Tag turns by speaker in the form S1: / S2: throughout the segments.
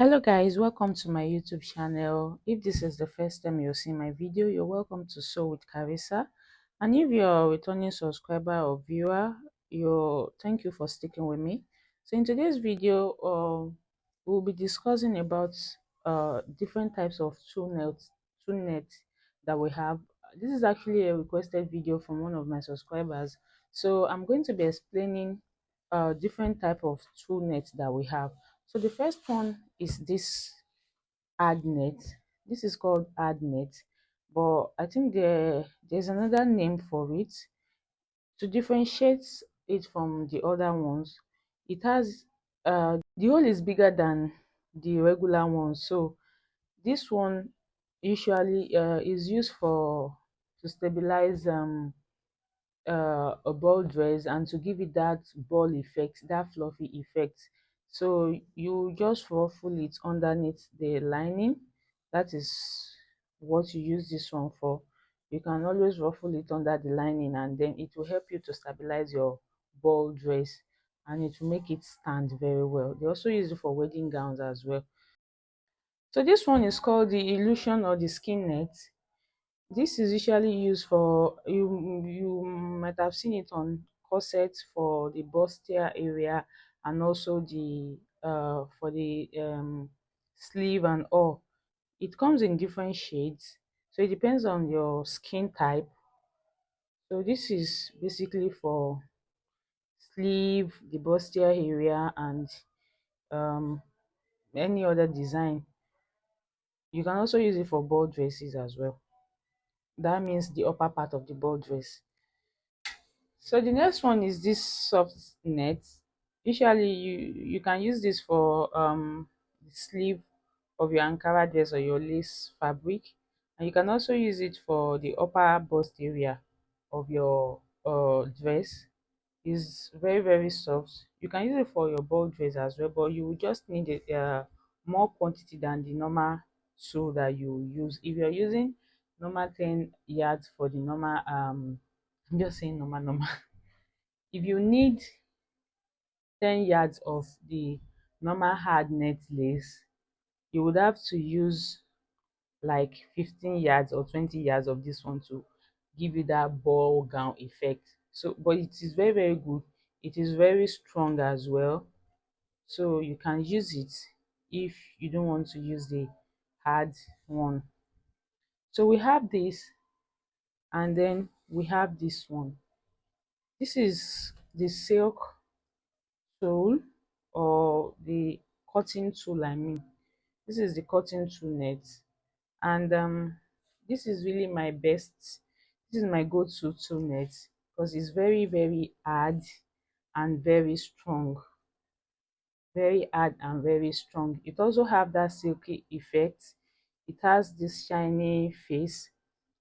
S1: Hello guys, welcome to my YouTube channel. If this is the first time you're seeing my video, you're welcome to Sew with Carissa. And if you're a returning subscriber or viewer, thank you for sticking with me. So in today's video, we'll be discussing about different types of tulle nets that we have. This is actually a requested video from one of my subscribers. So I'm going to be explaining different type of tulle nets that we have. So the first one is this ad net. This is called ad net, but I think there's another name for it to differentiate it from the other ones. It has the hole is bigger than the regular one, so this one usually is used for to stabilize a ball dress and to give it that ball effect, that fluffy effect. So you just ruffle it underneath the lining. That is what you use this one for. You can always ruffle it under the lining, and then it will help you to stabilize your ball dress, and it will make it stand very well. They also use it for wedding gowns as well. So this one is called the illusion or the skin net. This is usually used for you might have seen it on corsets for the bustier area, and also the for the sleeve and all. It comes in different shades, so it depends on your skin type. So this is basically for sleeve, the bustier area, and um any other design. You can also use it for ball dresses as well. That means the upper part of the ball dress. So the next one is this soft net. Usually you can use this for the sleeve of your Ankara dress or your lace fabric, and you can also use it for the upper bust area of your dress. Is very soft. You can use it for your ball dress as well, but you will just need a more quantity than the normal sew that you use. If you're using normal 10 yards for the normal I'm just saying normal if you need 10 yards of the normal hard net lace, you would have to use like 15 yards or 20 yards of this one to give you that ball gown effect. So but it is very good. It is very strong as well, so you can use it if you don't want to use the hard one. So we have this, and then we have this one. This is the silk tool, or the cotton tool, I mean. This is the cotton tool net, and this is really my best. This is my go-to tool net because it's very hard and very strong. Very hard and very strong. It also have that silky effect. It has this shiny face,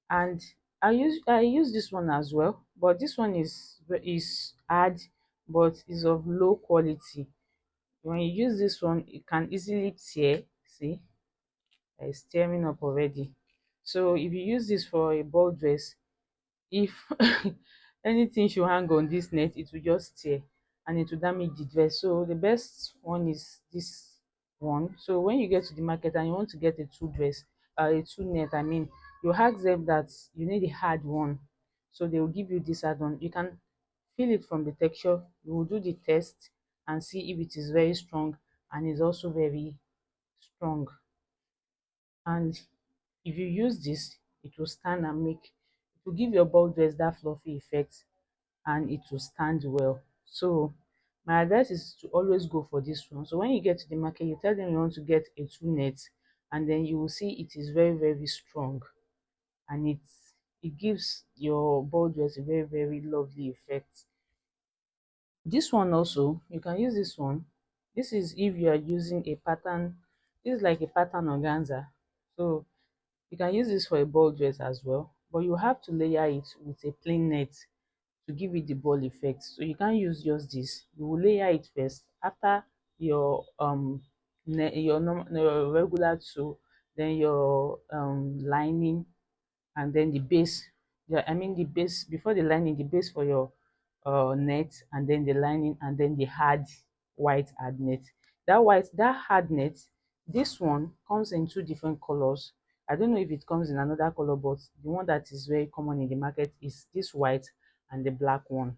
S1: and I use this one as well, but this one is hard, but is of low quality. When you use this one, it can easily tear. See, it's tearing up already. So if you use this for a ball dress, if anything should hang on this net, it will just tear and it will damage the dress. So the best one is this one. So when you get to the market and you want to get a two net, I mean, you ask them that you need a hard one, so they will give you this hard one. You can feel it from the texture. You will do the test and see if it is very strong and is also very strong. And if you use this, it will stand and it will give your ball dress that fluffy effect, and it will stand well. So my advice is to always go for this one. So when you get to the market, you tell them you want to get a two net, and then you will see it is very strong, and it gives your ball dress a very lovely effect. This one also, you can use this one. This is if you are using a pattern. This is like a pattern organza. So you can use this for a ball dress as well, but you have to layer it with a plain net to give it the ball effect. So you can't use just this. You will layer it first after your your regular two, then your lining, and then the base. Yeah, I mean the base before the lining, the base for your net, and then the lining, and then the hard white hard net. That hard net, This one comes in two different colors. I don't know if it comes in another color, but the one that is very common in the market is this white and the black one.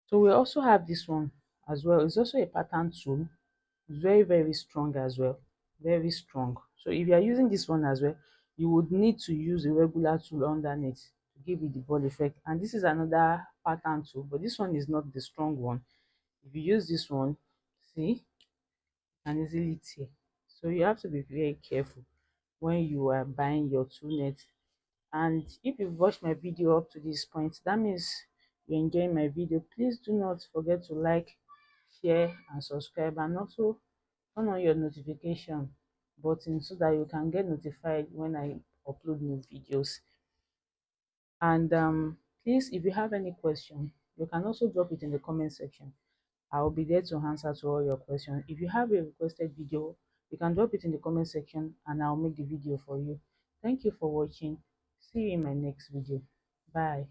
S1: So we also have this one as well. It's also a pattern tool, very strong as well, very strong. So if you are using this one as well, you would need to use a regular tool underneath to give it the ball effect. And this is another pattern tool, but this one is not the strong one. If you use this one, see, and easily tear. So you have to be very careful when you are buying your tool net. And if you've watched my video up to this point, that means you're enjoying my video. Please do not forget to like, share and subscribe, and also turn on your notification button so that you can get notified when I upload new videos. And please, if you have any question, you can also drop it in the comment section. I will be there to answer to all your questions. If you have a requested video, you can drop it in the comment section and I'll make the video for you. Thank you for watching. See you in my next video. Bye.